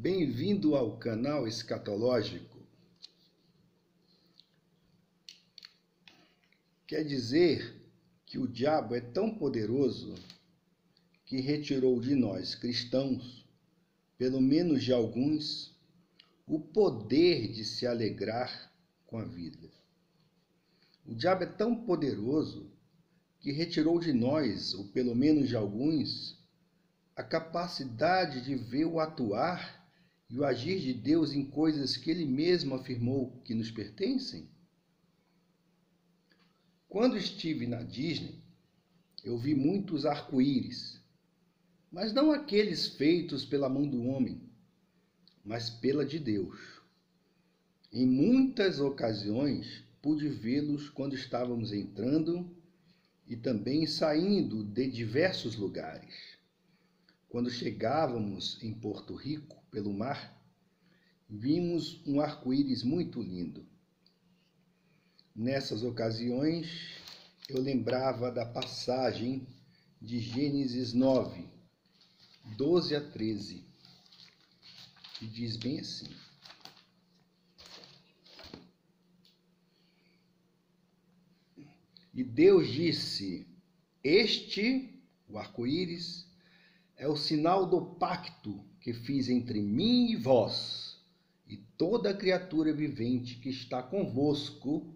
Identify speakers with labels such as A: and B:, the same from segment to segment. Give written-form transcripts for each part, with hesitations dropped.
A: Bem-vindo ao canal escatológico. Quer dizer que o diabo é tão poderoso que retirou de nós cristãos, pelo menos de alguns, o poder de se alegrar com a vida. O diabo é tão poderoso que retirou de nós, ou pelo menos de alguns, a capacidade de ver o atuar e o agir de Deus em coisas que Ele mesmo afirmou que nos pertencem? Quando estive na Disney, eu vi muitos arco-íris, mas não aqueles feitos pela mão do homem, mas pela de Deus. Em muitas ocasiões, pude vê-los quando estávamos entrando e também saindo de diversos lugares. Quando chegávamos em Porto Rico, pelo mar, vimos um arco-íris muito lindo. Nessas ocasiões, eu lembrava da passagem de Gênesis 9, 12 a 13, que diz bem assim: E Deus disse: Este, o arco-íris, é o sinal do pacto que fiz entre mim e vós, e toda criatura vivente que está convosco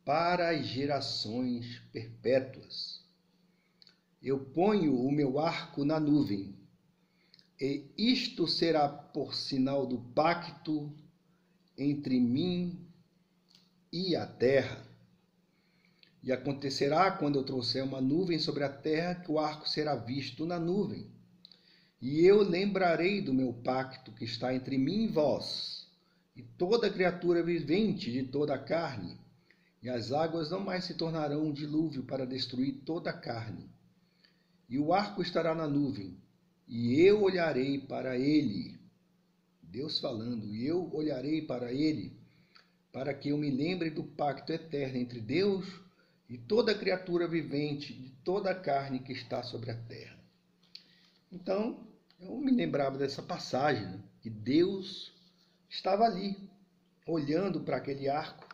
A: para as gerações perpétuas. Eu ponho o meu arco na nuvem, e isto será por sinal do pacto entre mim e a terra. E acontecerá, quando eu trouxer uma nuvem sobre a terra, que o arco será visto na nuvem. E eu lembrarei do meu pacto que está entre mim e vós, e toda criatura vivente de toda a carne, e as águas não mais se tornarão um dilúvio para destruir toda a carne. E o arco estará na nuvem, e eu olharei para ele. Deus falando, e eu olharei para ele, para que eu me lembre do pacto eterno entre Deus e toda criatura vivente de toda a carne que está sobre a terra. Então, eu me lembrava dessa passagem, né? Que Deus estava ali, olhando para aquele arco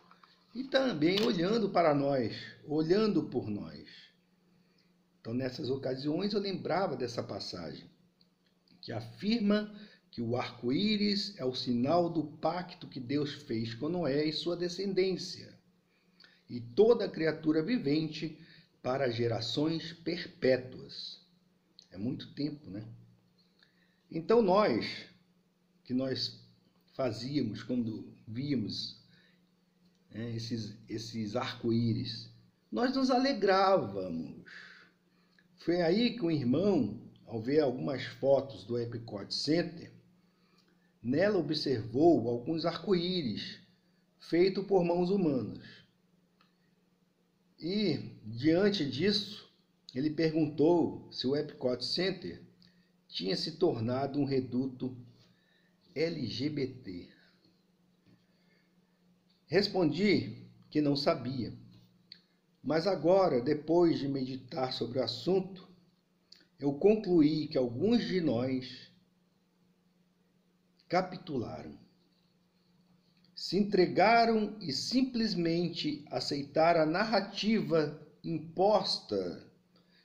A: e também olhando para nós, olhando por nós. Então, nessas ocasiões, eu lembrava dessa passagem, que afirma que o arco-íris é o sinal do pacto que Deus fez com Noé e sua descendência, e toda criatura vivente para gerações perpétuas. É muito tempo, né? Então que nós fazíamos quando víamos, né, esses arco-íris, nós nos alegrávamos. Foi aí que um irmão, ao ver algumas fotos do Epcot Center, nela observou alguns arco-íris feitos por mãos humanas. E, diante disso, ele perguntou se o Epcot Center tinha se tornado um reduto LGBT. Respondi que não sabia, mas agora, depois de meditar sobre o assunto, eu concluí que alguns de nós capitularam, se entregaram e simplesmente aceitaram a narrativa imposta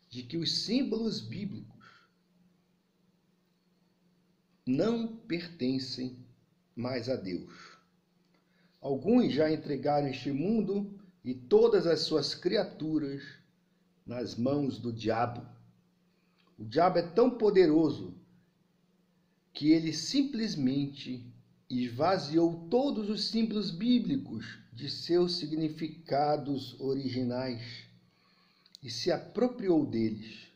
A: de que os símbolos bíblicos não pertencem mais a Deus. Alguns já entregaram este mundo e todas as suas criaturas nas mãos do diabo. O diabo é tão poderoso que ele simplesmente esvaziou todos os símbolos bíblicos de seus significados originais e se apropriou deles.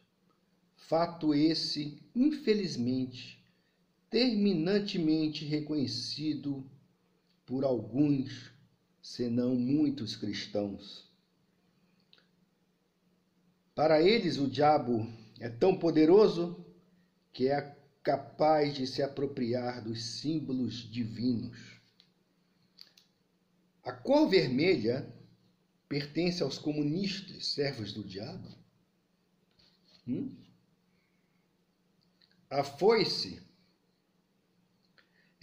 A: Fato esse, infelizmente, terminantemente reconhecido por alguns, senão muitos cristãos. Para eles, o diabo é tão poderoso que é capaz de se apropriar dos símbolos divinos. A cor vermelha pertence aos comunistas, servos do diabo? A foice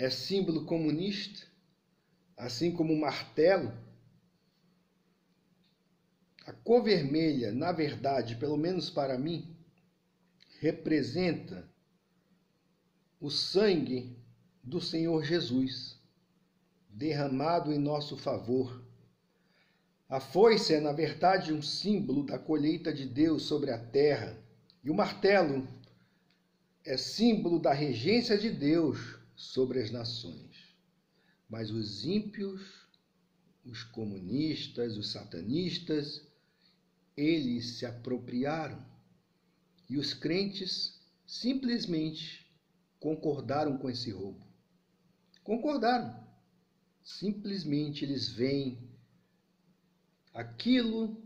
A: é símbolo comunista, assim como o martelo. A cor vermelha, na verdade, pelo menos para mim, representa o sangue do Senhor Jesus, derramado em nosso favor. A foice é, na verdade, um símbolo da colheita de Deus sobre a terra, e o martelo é símbolo da regência de Deus sobre as nações. Mas os ímpios, os comunistas, os satanistas, eles se apropriaram. E os crentes simplesmente concordaram com esse roubo. Concordaram. Simplesmente eles veem aquilo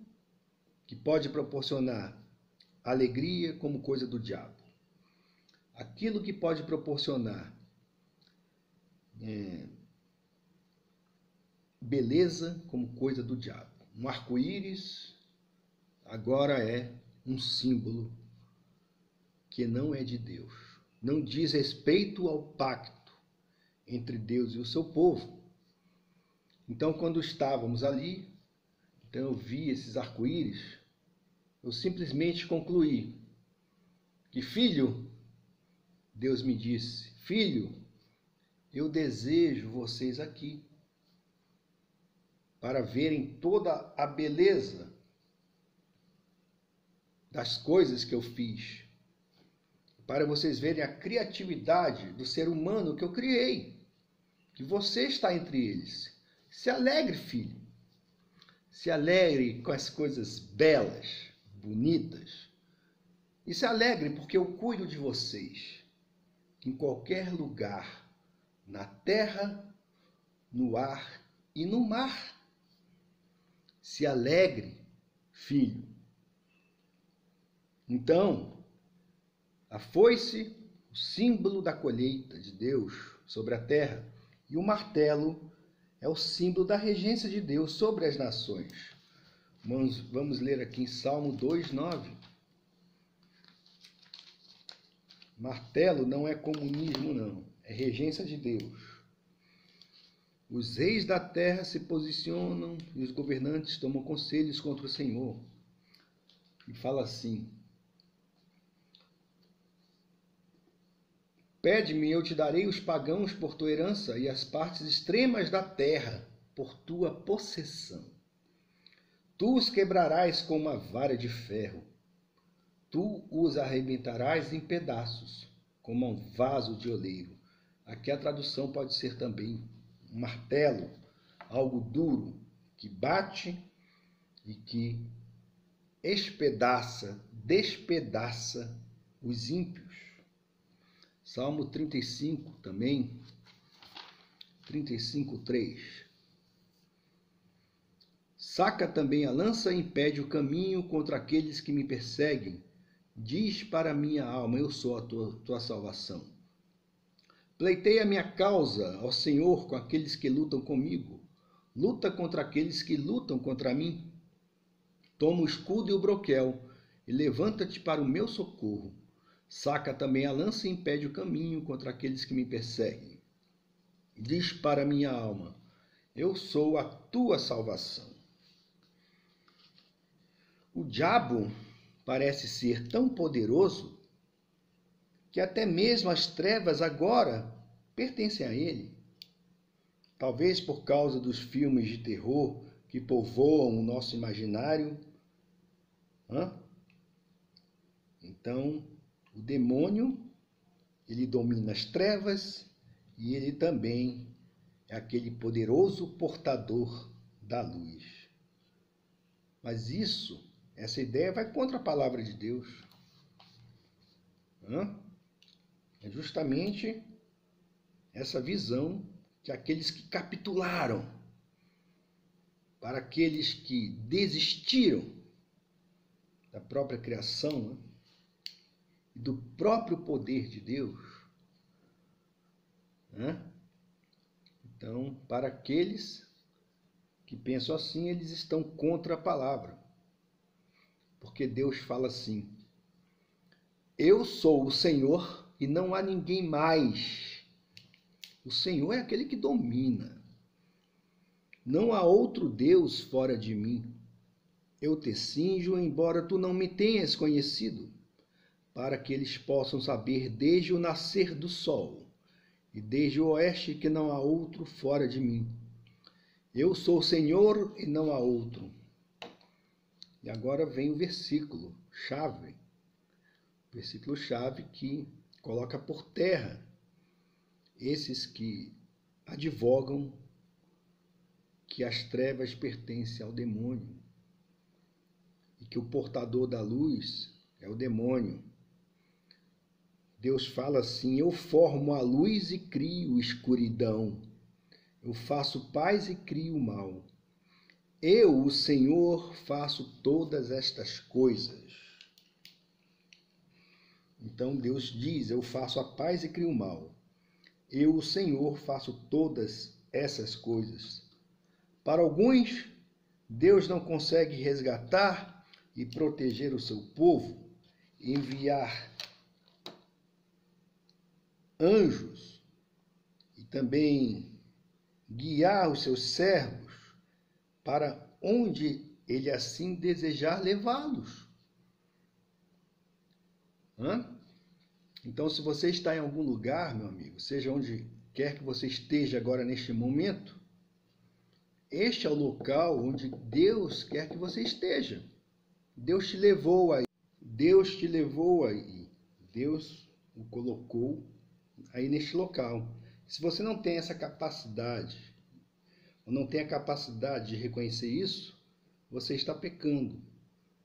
A: que pode proporcionar alegria como coisa do diabo. Aquilo que pode proporcionar beleza como coisa do diabo. Um arco-íris agora é um símbolo que não é de Deus. Não diz respeito ao pacto entre Deus e o seu povo. Então, quando estávamos ali, eu vi esses arco-íris, eu simplesmente concluí que, filho, Deus me disse, filho, eu desejo vocês aqui para verem toda a beleza das coisas que eu fiz, para vocês verem a criatividade do ser humano que eu criei, que você está entre eles. Se alegre, filho. Se alegre com as coisas belas, bonitas. E se alegre porque eu cuido de vocês. Em qualquer lugar, na terra, no ar e no mar. Se alegre, filho. Então, a foice, o símbolo da colheita de Deus sobre a terra, e o martelo é o símbolo da regência de Deus sobre as nações. Vamos ler aqui em Salmo 2:9. Martelo não é comunismo, não. É regência de Deus. Os reis da terra se posicionam e os governantes tomam conselhos contra o Senhor. E fala assim: pede-me, eu te darei os pagãos por tua herança e as partes extremas da terra por tua possessão. Tu os quebrarás com uma vara de ferro. Tu os arrebentarás em pedaços, como um vaso de oleiro. Aqui a tradução pode ser também um martelo, algo duro, que bate e que despedaça os ímpios. Salmo 35 também, 35:3. Saca também a lança e impede o caminho contra aqueles que me perseguem. Diz para minha alma, eu sou a tua salvação. Pleiteia a minha causa ao Senhor com aqueles que lutam comigo. Luta contra aqueles que lutam contra mim. Toma o escudo e o broquel e levanta-te para o meu socorro. Saca também a lança e impede o caminho contra aqueles que me perseguem. Diz para minha alma, eu sou a tua salvação. O diabo parece ser tão poderoso que até mesmo as trevas agora pertencem a ele. Talvez por causa dos filmes de terror que povoam o nosso imaginário. Então, o demônio, ele domina as trevas e ele também é aquele poderoso portador da luz. Mas essa ideia vai contra a palavra de Deus. É justamente essa visão que aqueles que capitularam, para aqueles que desistiram da própria criação, do próprio poder de Deus. Então, para aqueles que pensam assim, eles estão contra a palavra. Porque Deus fala assim: eu sou o Senhor e não há ninguém mais. O Senhor é aquele que domina. Não há outro Deus fora de mim. Eu te cinjo, embora tu não me tenhas conhecido, para que eles possam saber desde o nascer do sol e desde o oeste que não há outro fora de mim. Eu sou o Senhor e não há outro. E agora vem o versículo chave. Versículo chave que coloca por terra esses que advogam que as trevas pertencem ao demônio e que o portador da luz é o demônio. Deus fala assim: eu formo a luz e crio escuridão. Eu faço paz e crio mal. Eu, o Senhor, faço todas estas coisas. Então Deus diz: eu faço a paz e crio o mal. Eu, o Senhor, faço todas essas coisas. Para alguns, Deus não consegue resgatar e proteger o seu povo, enviar anjos e também guiar os seus servos para onde ele assim desejar levá-los. Então, se você está em algum lugar, meu amigo, seja onde quer que você esteja agora neste momento, este é o local onde Deus quer que você esteja. Deus te levou aí. Deus te levou aí. Deus o colocou aí neste local. Se você não tem essa capacidade, ou não tem a capacidade de reconhecer isso, você está pecando,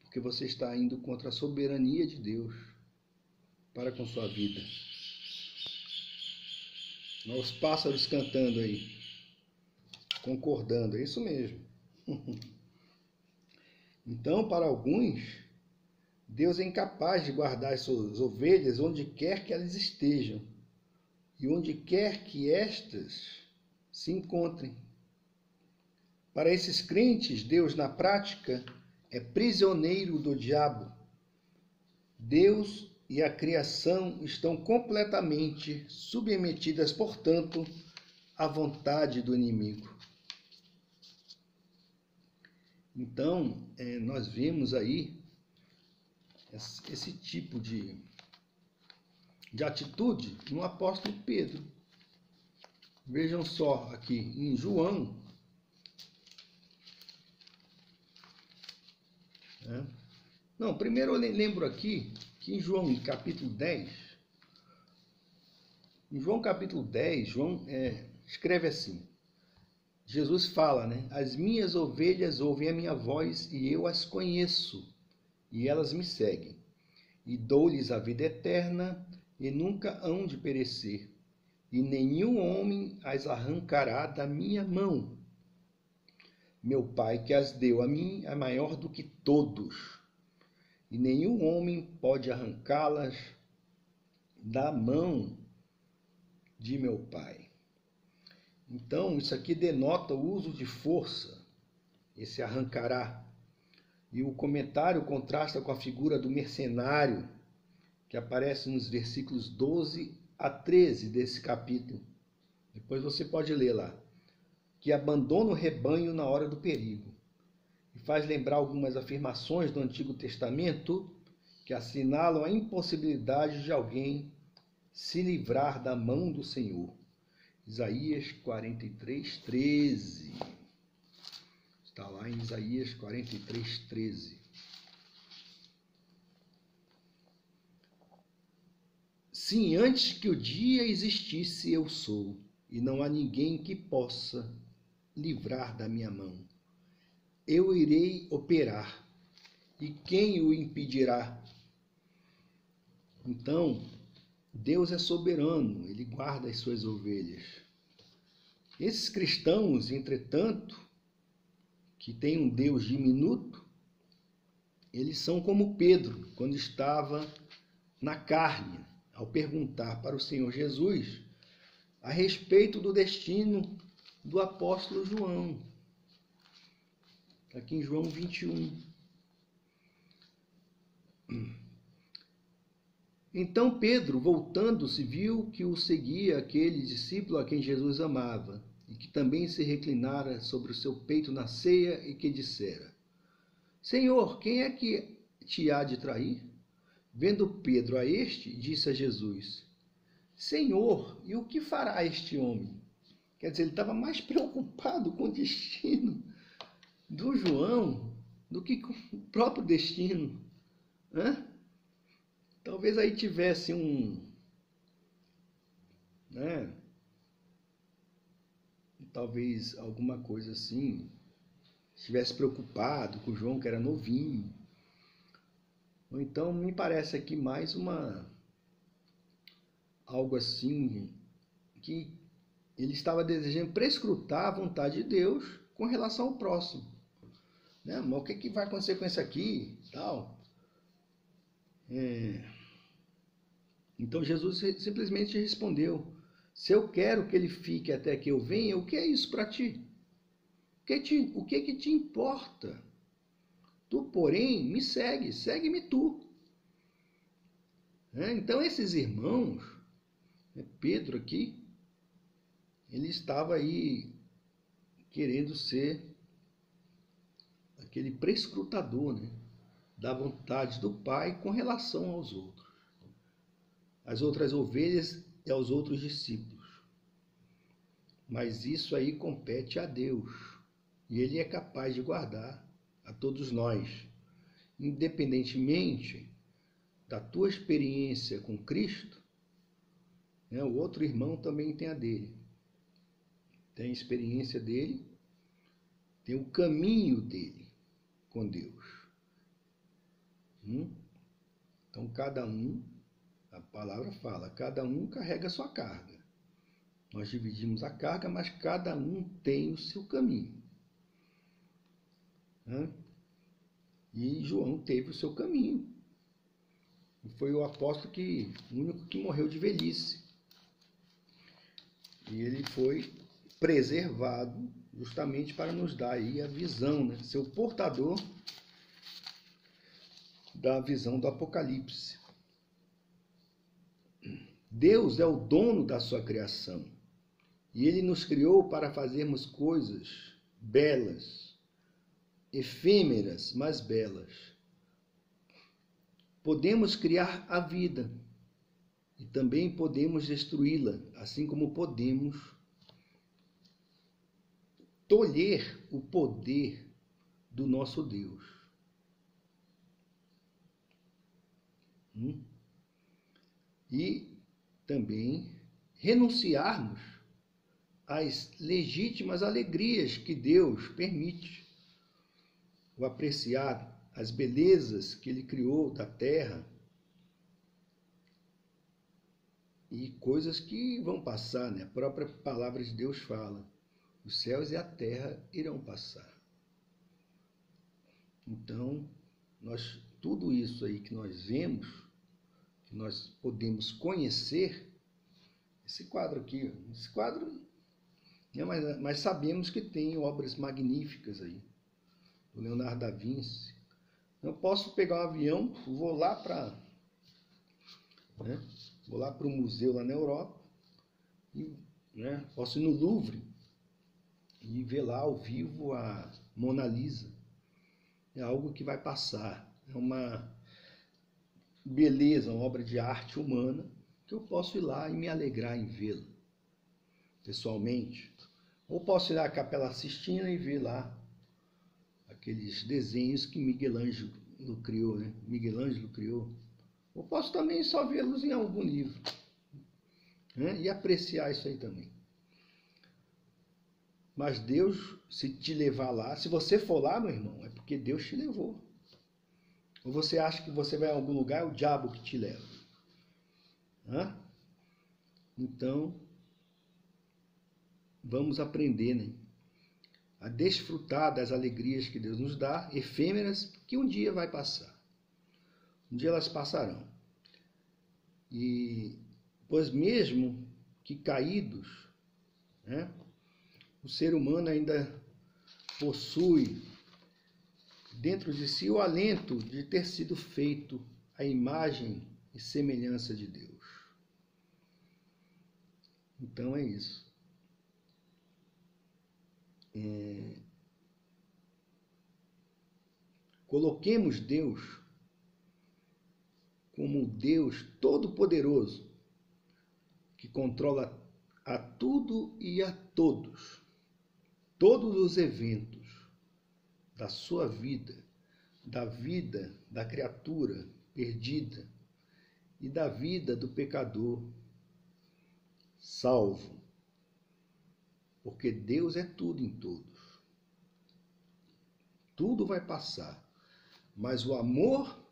A: porque você está indo contra a soberania de Deus para com sua vida. Olha os pássaros cantando aí, concordando, é isso mesmo. Então, para alguns, Deus é incapaz de guardar as suas ovelhas onde quer que elas estejam e onde quer que estas se encontrem. Para esses crentes, Deus, na prática, é prisioneiro do diabo. Deus e a criação estão completamente submetidas, portanto, à vontade do inimigo. Então, nós vemos aí esse tipo de atitude no apóstolo Pedro. Vejam só aqui em João. Não, primeiro eu lembro aqui que em João capítulo 10, João escreve assim. Jesus fala, as minhas ovelhas ouvem a minha voz e eu as conheço e elas me seguem. E dou-lhes a vida eterna e nunca hão de perecer. E nenhum homem as arrancará da minha mão. Meu Pai que as deu a mim é maior do que todos. E nenhum homem pode arrancá-las da mão de meu Pai. Então, isso aqui denota o uso de força, esse arrancará. E o comentário contrasta com a figura do mercenário, que aparece nos versículos 12 a 13 desse capítulo. Depois você pode ler lá. Que abandona o rebanho na hora do perigo. E faz lembrar algumas afirmações do Antigo Testamento que assinalam a impossibilidade de alguém se livrar da mão do Senhor. Isaías 43, 13. Está lá em Isaías 43, 13. Sim, antes que o dia existisse, eu sou, e não há ninguém que possa livrar da minha mão. Eu irei operar, e quem o impedirá? Então, Deus é soberano, ele guarda as suas ovelhas. Esses cristãos, entretanto, que têm um Deus diminuto, eles são como Pedro, quando estava na carne, ao perguntar para o Senhor Jesus a respeito do destino do apóstolo João. Aqui em João 21. Então Pedro, voltando-se, viu que o seguia aquele discípulo a quem Jesus amava, e que também se reclinara sobre o seu peito na ceia, e que dissera: Senhor, quem é que te há de trair? Vendo Pedro a este, disse a Jesus: Senhor, e o que fará este homem? Quer dizer, ele estava mais preocupado com o destino do João do que com o próprio destino. Hã? Talvez aí tivesse talvez alguma coisa assim, estivesse preocupado com o João, que era novinho. Ou então me parece aqui mais algo assim, que ele estava desejando prescrutar a vontade de Deus com relação ao próximo. Né? Mas o que vai acontecer com isso aqui? Tal. Então Jesus simplesmente respondeu: se eu quero que ele fique até que eu venha, o que é isso para ti? O que te importa? Tu, porém, me segue, segue-me tu. Então esses irmãos, Pedro aqui, ele estava aí querendo ser aquele prescrutador, né, da vontade do Pai com relação aos outros, às outras ovelhas e aos outros discípulos. Mas isso aí compete a Deus, e Ele é capaz de guardar a todos nós, independentemente da tua experiência com Cristo. O outro irmão também tem a dele, tem a experiência dele, tem o caminho dele com Deus. Então cada um, a palavra fala, cada um carrega a sua carga. Nós dividimos a carga, mas cada um tem o seu caminho. E João teve o seu caminho. E foi o apóstolo o único que morreu de velhice. E ele foi preservado justamente para nos dar aí a visão, né? Ser o portador da visão do Apocalipse. Deus é o dono da sua criação. E Ele nos criou para fazermos coisas belas, efêmeras, mas belas. Podemos criar a vida e também podemos destruí-la, assim como podemos tolher o poder do nosso Deus. E também renunciarmos às legítimas alegrias que Deus permite, o apreciar as belezas que Ele criou da terra e coisas que vão passar, né? A própria palavra de Deus fala: os céus e a terra irão passar. Então, tudo isso aí que nós vemos, que nós podemos conhecer, esse quadro aqui, mas sabemos que tem obras magníficas aí, do Leonardo da Vinci. Eu posso pegar um avião, vou lá para o museu lá na Europa, e, posso ir no Louvre e ver lá ao vivo a Mona Lisa. É algo que vai passar, é uma beleza, uma obra de arte humana, que eu posso ir lá e me alegrar em vê-la pessoalmente. Ou posso ir lá à Capela Sistina e ver lá aqueles desenhos que Miguel Ângelo criou, né? Ou posso também só vê-los em algum livro, e apreciar isso aí também. Mas Deus, se te levar lá, se você for lá, meu irmão, é porque Deus te levou. Ou você acha que você vai a algum lugar, é o diabo que te leva. Então, vamos aprender, né, a desfrutar das alegrias que Deus nos dá, efêmeras, que um dia vai passar. Um dia elas passarão. E, pois mesmo que caídos, o ser humano ainda possui dentro de si o alento de ter sido feito à imagem e semelhança de Deus. Então é isso. Coloquemos Deus como Deus Todo-Poderoso, que controla a tudo e a todos, todos os eventos da sua vida, da criatura perdida e da vida do pecador salvo, porque Deus é tudo em todos. Tudo vai passar, mas o amor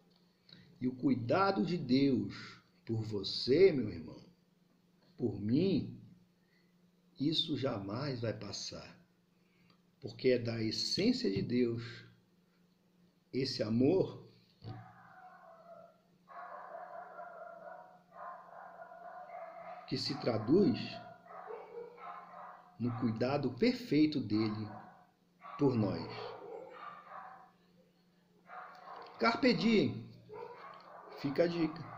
A: e o cuidado de Deus por você, meu irmão, por mim, isso jamais vai passar, porque é da essência de Deus esse amor que se traduz no cuidado perfeito dele por nós. Carpe diem, fica a dica.